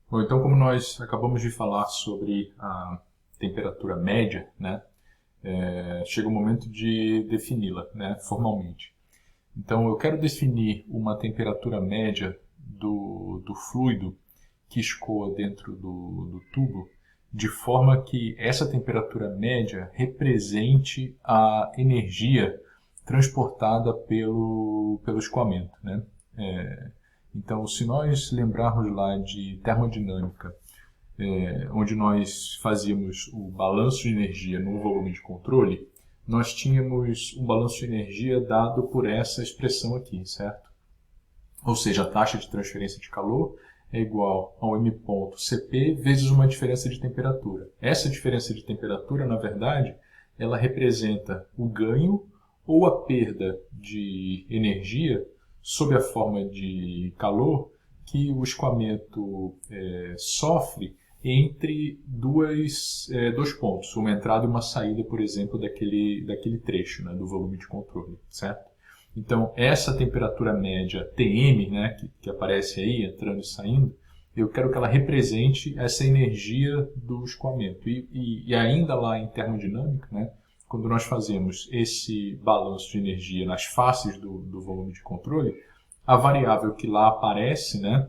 Bom, então como nós acabamos de falar sobre a temperatura média, né, chega o momento de defini-la, né, formalmente. Então eu quero definir uma temperatura média do fluido que escoa dentro do tubo, de forma que essa temperatura média represente a energia transportada pelo escoamento, né? Então, se nós lembrarmos lá de termodinâmica, onde nós fazíamos o balanço de energia no volume de controle, nós tínhamos um balanço de energia dado por essa expressão aqui, certo? Ou seja, a taxa de transferência de calor é igual ao m ponto Cp vezes uma diferença de temperatura. Essa diferença de temperatura, na verdade, ela representa o ganho ou a perda de energia sob a forma de calor que o escoamento sofre entre dois pontos, uma entrada e uma saída, por exemplo, daquele trecho, né, do volume de controle, certo? Então, essa temperatura média Tm, né, que aparece aí, entrando e saindo, eu quero que ela represente essa energia do escoamento. E ainda lá em termodinâmica, né, quando nós fazemos esse balanço de energia nas faces do volume de controle, a variável que lá aparece, né,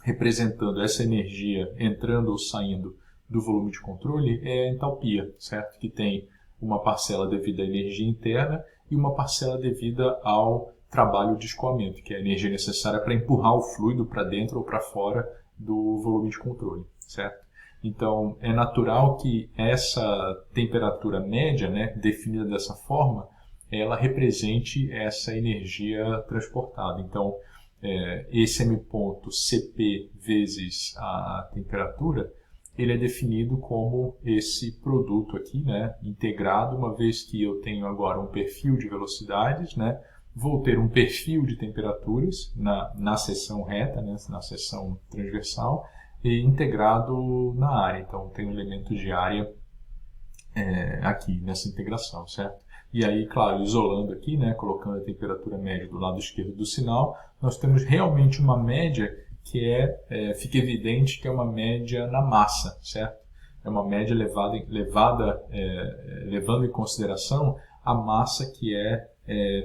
representando essa energia entrando ou saindo do volume de controle, é a entalpia, certo? Que tem uma parcela devida à energia interna e uma parcela devida ao trabalho de escoamento, que é a energia necessária para empurrar o fluido para dentro ou para fora do volume de controle, certo? Então, é natural que essa temperatura média, né, definida dessa forma, ela represente essa energia transportada. Então, esse m ponto Cp vezes a temperatura, ele é definido como esse produto aqui, né, integrado, uma vez que eu tenho agora um perfil de velocidades, né, vou ter um perfil de temperaturas na seção reta, né, na seção transversal, e integrado na área. Então, tem um elemento de área aqui nessa integração, certo? E aí, claro, isolando aqui, né, colocando a temperatura média do lado esquerdo do sinal, nós temos realmente uma média que fica evidente que é uma média na massa, certo? É uma média levando em consideração a massa que é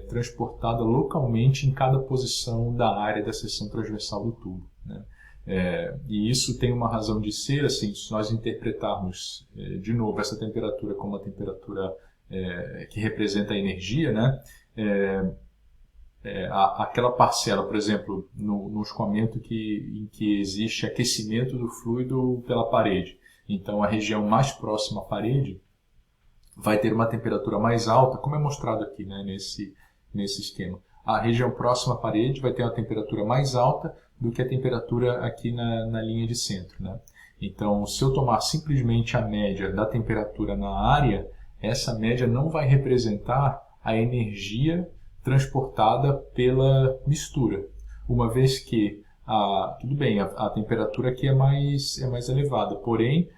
transportada localmente em cada posição da área da seção transversal do tubo, né? E isso tem uma razão de ser, assim, se nós interpretarmos de novo essa temperatura como uma temperatura que representa a energia, né? Aquela parcela, por exemplo, no escoamento em que existe aquecimento do fluido pela parede. Então, a região mais próxima à parede vai ter uma temperatura mais alta, como é mostrado aqui, né, nesse esquema. A região próxima à parede vai ter uma temperatura mais alta do que a temperatura aqui na linha de centro, né? Então, se eu tomar simplesmente a média da temperatura na área, essa média não vai representar a energia transportada pela mistura, uma vez que tudo bem, a temperatura aqui é mais elevada, porém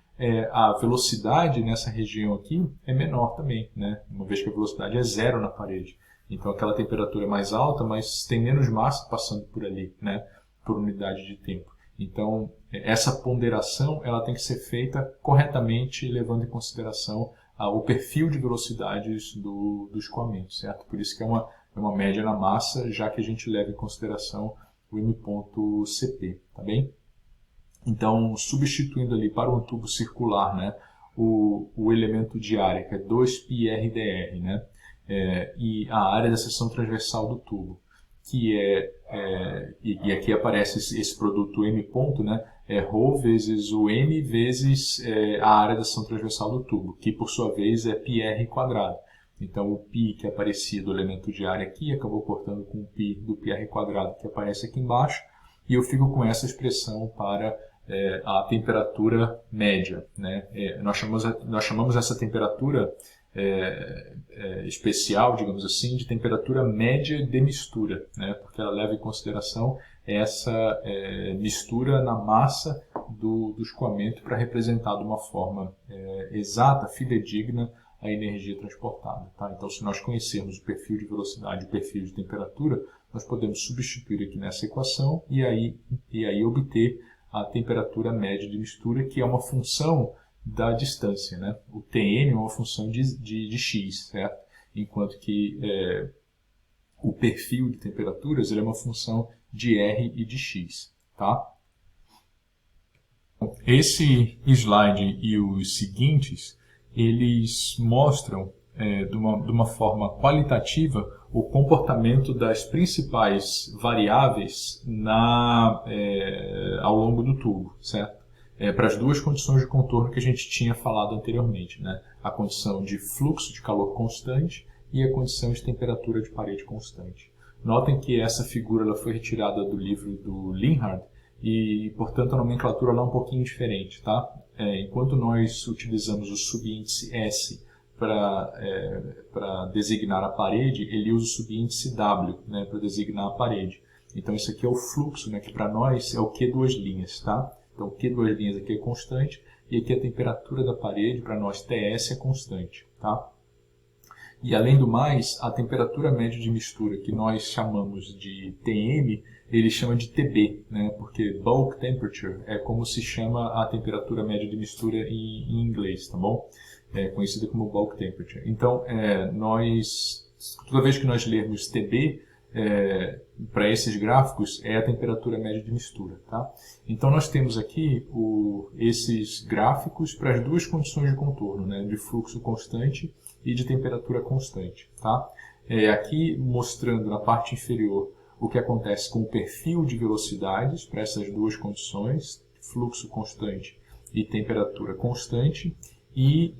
a velocidade nessa região aqui é menor também, né? Uma vez que a velocidade é zero na parede. Então aquela temperatura é mais alta, mas tem menos massa passando por ali, né? Por unidade de tempo. Então essa ponderação ela tem que ser feita corretamente, levando em consideração o perfil de velocidades do escoamento, certo? Por isso que é uma média na massa, já que a gente leva em consideração o m ponto Cp, tá bem? Então, substituindo ali para um tubo circular, né, o elemento de área, que é 2πrdr, né, e a área da seção transversal do tubo, que e aqui aparece esse produto m ponto, né, ρ vezes o m vezes a área da seção transversal do tubo, que por sua vez é πr quadrado. Então, o π que aparecia do elemento de área aqui acabou cortando com o π do πr quadrado que aparece aqui embaixo, e eu fico com essa expressão para a temperatura média, né? Nós chamamos essa temperatura especial, digamos assim, de temperatura média de mistura, né? Porque ela leva em consideração essa mistura na massa do escoamento para representar de uma forma exata, fidedigna, a energia transportada, tá? Então, se nós conhecermos o perfil de velocidade e o perfil de temperatura, nós podemos substituir aqui nessa equação e aí obter a temperatura média de mistura, que é uma função da distância, né? O Tm é uma função de x, certo? Enquanto que o perfil de temperaturas ele é uma função de R e de x, tá? Esse slide e os seguintes, eles mostram de uma forma qualitativa o comportamento das principais variáveis ao longo do tubo, certo? Para as duas condições de contorno que a gente tinha falado anteriormente, né? A condição de fluxo de calor constante e a condição de temperatura de parede constante. Notem que essa figura ela foi retirada do livro do Linhart e, portanto, a nomenclatura lá é um pouquinho diferente, tá? Enquanto nós utilizamos o subíndice S para designar a parede, ele usa o subíndice W, né, para designar a parede. Então, isso aqui é o fluxo, né, que para nós é o Q duas linhas, tá? Então, o Q duas linhas aqui é constante e aqui a temperatura da parede, para nós TS, é constante, tá? E, além do mais, a temperatura média de mistura, que nós chamamos de Tm, ele chama de TB, né? Porque bulk temperature é como se chama a temperatura média de mistura em inglês, tá bom? É conhecida como bulk temperature. Então, toda vez que nós lermos TB, para esses gráficos, é a temperatura média de mistura, tá? Então, nós temos aqui esses gráficos para as duas condições de contorno, né? De fluxo constante e de temperatura constante, tá? Aqui mostrando na parte inferior o que acontece com o perfil de velocidades para essas duas condições, fluxo constante e temperatura constante, e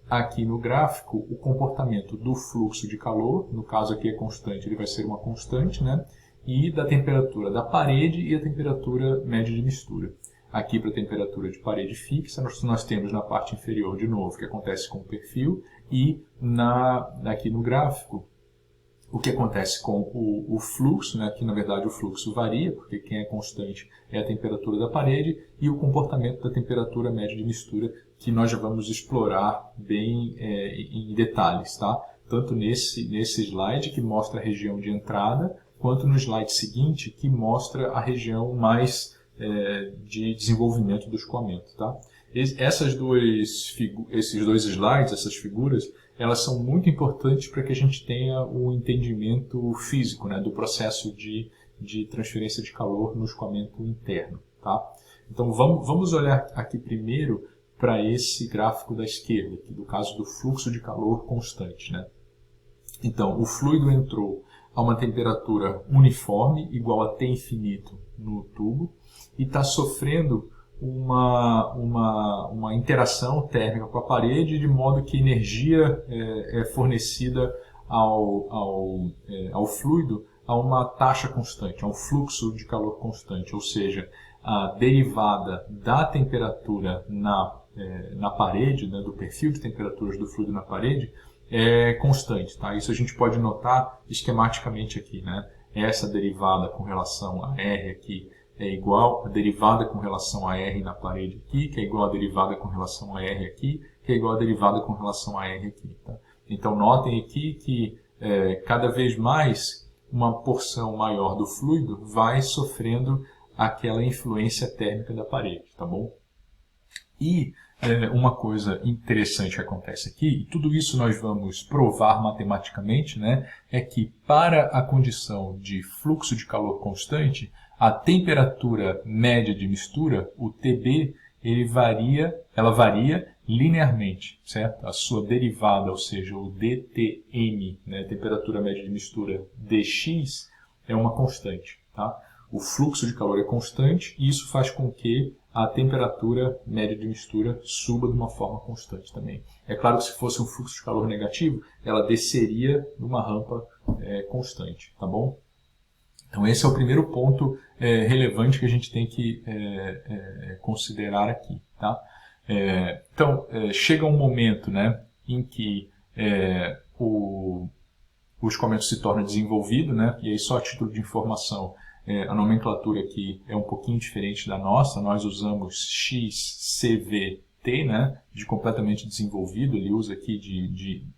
aqui no gráfico o comportamento do fluxo de calor, no caso aqui é constante, ele vai ser uma constante, né? E da temperatura da parede e a temperatura média de mistura. Aqui para a temperatura de parede fixa, nós temos na parte inferior de novo o que acontece com o perfil e aqui no gráfico o que acontece com o fluxo, né? Que na verdade o fluxo varia, porque quem é constante é a temperatura da parede, e o comportamento da temperatura média de mistura, que nós já vamos explorar bem em detalhes, tá? Tanto nesse slide, que mostra a região de entrada, quanto no slide seguinte, que mostra a região mais de desenvolvimento do escoamento, tá? Esses dois slides, essas figuras, elas são muito importantes para que a gente tenha um entendimento físico, né, do processo de transferência de calor no escoamento interno, tá? Então vamos olhar aqui primeiro para esse gráfico da esquerda, aqui, do caso do fluxo de calor constante, né? Então, o fluido entrou a uma temperatura uniforme, igual a T infinito no tubo, e está sofrendo uma interação térmica com a parede, de modo que energia é fornecida ao fluido a uma taxa constante, a um fluxo de calor constante, ou seja, a derivada da temperatura na parede, né, do perfil de temperaturas do fluido na parede, é constante, tá? Isso a gente pode notar esquematicamente aqui, né? Essa derivada com relação a R aqui é igual a derivada com relação a R na parede aqui, que é igual a derivada com relação a R aqui, que é igual a derivada com relação a R aqui, tá? Então notem aqui que cada vez mais uma porção maior do fluido vai sofrendo aquela influência térmica da parede, tá bom? E uma coisa interessante que acontece aqui, e tudo isso nós vamos provar matematicamente, né, é que para a condição de fluxo de calor constante, a temperatura média de mistura, o TB, ela varia linearmente, certo? A sua derivada, ou seja, o dTm, né, temperatura média de mistura dx, é uma constante, tá? O fluxo de calor é constante e isso faz com que a temperatura média de mistura suba de uma forma constante também. É claro que se fosse um fluxo de calor negativo, ela desceria numa rampa constante, tá bom? Então esse é o primeiro ponto relevante que a gente tem que considerar aqui, tá? Então, chega um momento, né, em que o escoamento se torna desenvolvido, né, e aí só a título de informação, a nomenclatura aqui é um pouquinho diferente da nossa, nós usamos XCVT, né, de completamente desenvolvido, ele usa aqui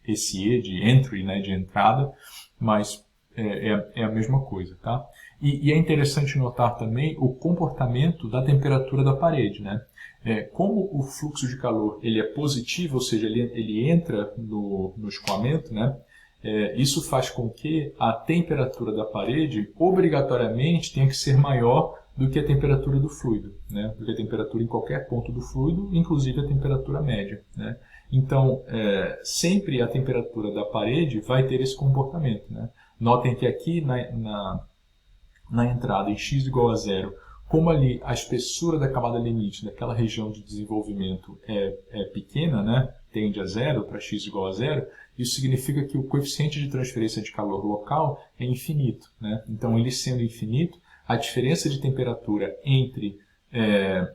esse E de entry, né, de entrada, mas é a mesma coisa, tá? E é interessante notar também o comportamento da temperatura da parede, né? Como o fluxo de calor ele é positivo, ou seja, ele entra no escoamento, né? Isso faz com que a temperatura da parede obrigatoriamente tenha que ser maior do que a temperatura do fluido, né? Do que a temperatura em qualquer ponto do fluido, inclusive a temperatura média, né? Então, sempre a temperatura da parede vai ter esse comportamento, né? Notem que aqui na entrada em x igual a zero, como ali a espessura da camada limite daquela região de desenvolvimento é pequena, né? Tende a zero para x igual a zero, isso significa que o coeficiente de transferência de calor local é infinito, né? Então, ele sendo infinito, a diferença de temperatura entre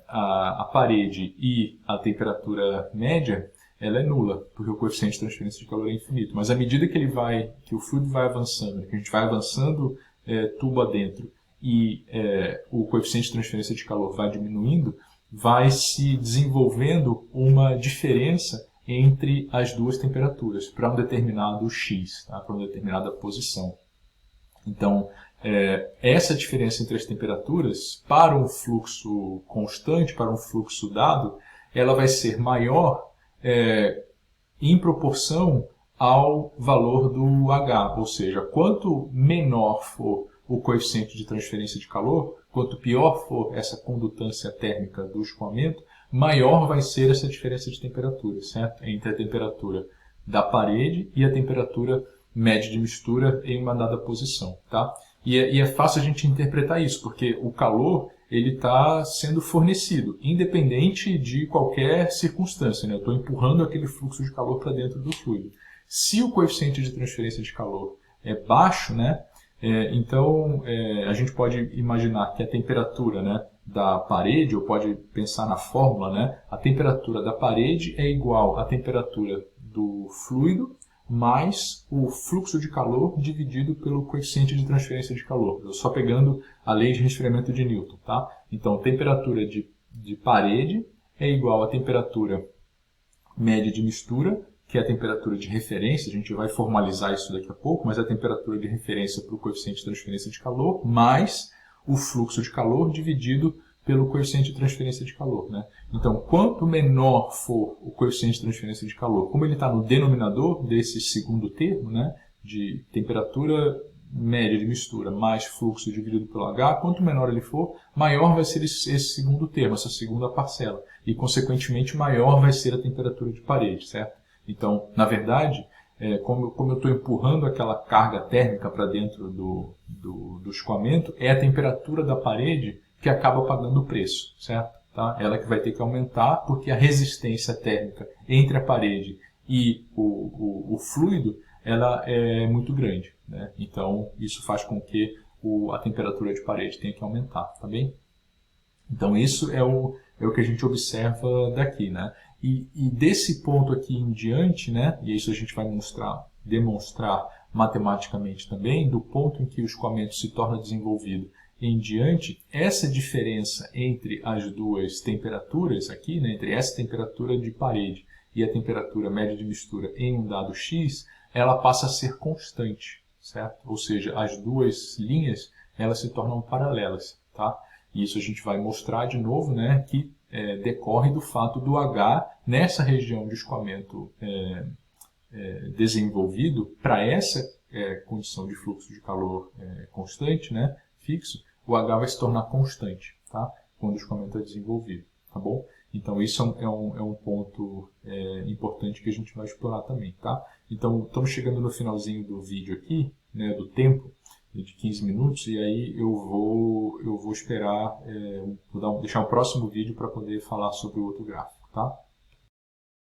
a parede e a temperatura média, ela é nula, porque o coeficiente de transferência de calor é infinito. Mas à medida que o fluido vai avançando, que a gente vai avançando tubo adentro e o coeficiente de transferência de calor vai diminuindo, vai se desenvolvendo uma diferença entre as duas temperaturas para um determinado x, tá? Para uma determinada posição. Então, essa diferença entre as temperaturas, para um fluxo constante, para um fluxo dado, ela vai ser maior em proporção ao valor do H, ou seja, quanto menor for o coeficiente de transferência de calor, quanto pior for essa condutância térmica do escoamento, maior vai ser essa diferença de temperatura, certo? Entre a temperatura da parede e a temperatura média de mistura em uma dada posição, tá? E é fácil a gente interpretar isso, porque o calor ele está sendo fornecido, independente de qualquer circunstância, né? Eu estou empurrando aquele fluxo de calor para dentro do fluido. Se o coeficiente de transferência de calor é baixo, né? Então a gente pode imaginar que a temperatura, né, da parede, ou pode pensar na fórmula, né? A temperatura da parede é igual à temperatura do fluido mais o fluxo de calor dividido pelo coeficiente de transferência de calor. Eu só pegando a lei de resfriamento de Newton, tá? Então, temperatura de parede é igual à temperatura média de mistura, que é a temperatura de referência, a gente vai formalizar isso daqui a pouco, mas é a temperatura de referência para o coeficiente de transferência de calor, mais o fluxo de calor dividido pelo coeficiente de transferência de calor, né? Então, quanto menor for o coeficiente de transferência de calor, como ele está no denominador desse segundo termo, né, de temperatura média de mistura mais fluxo dividido pelo H, quanto menor ele for, maior vai ser esse segundo termo, essa segunda parcela, e, consequentemente, maior vai ser a temperatura de parede, certo? Então, na verdade, como eu estou empurrando aquela carga térmica para dentro do escoamento, é a temperatura da parede que acaba pagando o preço, certo? Tá? Ela que vai ter que aumentar, porque a resistência térmica entre a parede e o fluido, ela é muito grande, né? Então, isso faz com que a temperatura de parede tenha que aumentar, tá bem? Então, isso é o que a gente observa daqui, né? E desse ponto aqui em diante, né? E isso a gente vai demonstrar matematicamente também, do ponto em que o escoamento se torna desenvolvido em diante, essa diferença entre as duas temperaturas aqui, né, entre essa temperatura de parede e a temperatura média de mistura em um dado x, ela passa a ser constante, certo? Ou seja, as duas linhas elas se tornam paralelas, tá? E isso a gente vai mostrar de novo, né, que decorre do fato do H nessa região de escoamento desenvolvido para essa condição de fluxo de calor constante, né, fixo, o H vai se tornar constante, tá? Quando o escoamento é desenvolvido, tá bom? Então, isso é um ponto importante que a gente vai explorar também, tá? Então, estamos chegando no finalzinho do vídeo aqui, né, do tempo, de 15 minutos, e aí eu vou esperar, deixar o próximo vídeo para poder falar sobre o outro gráfico, tá?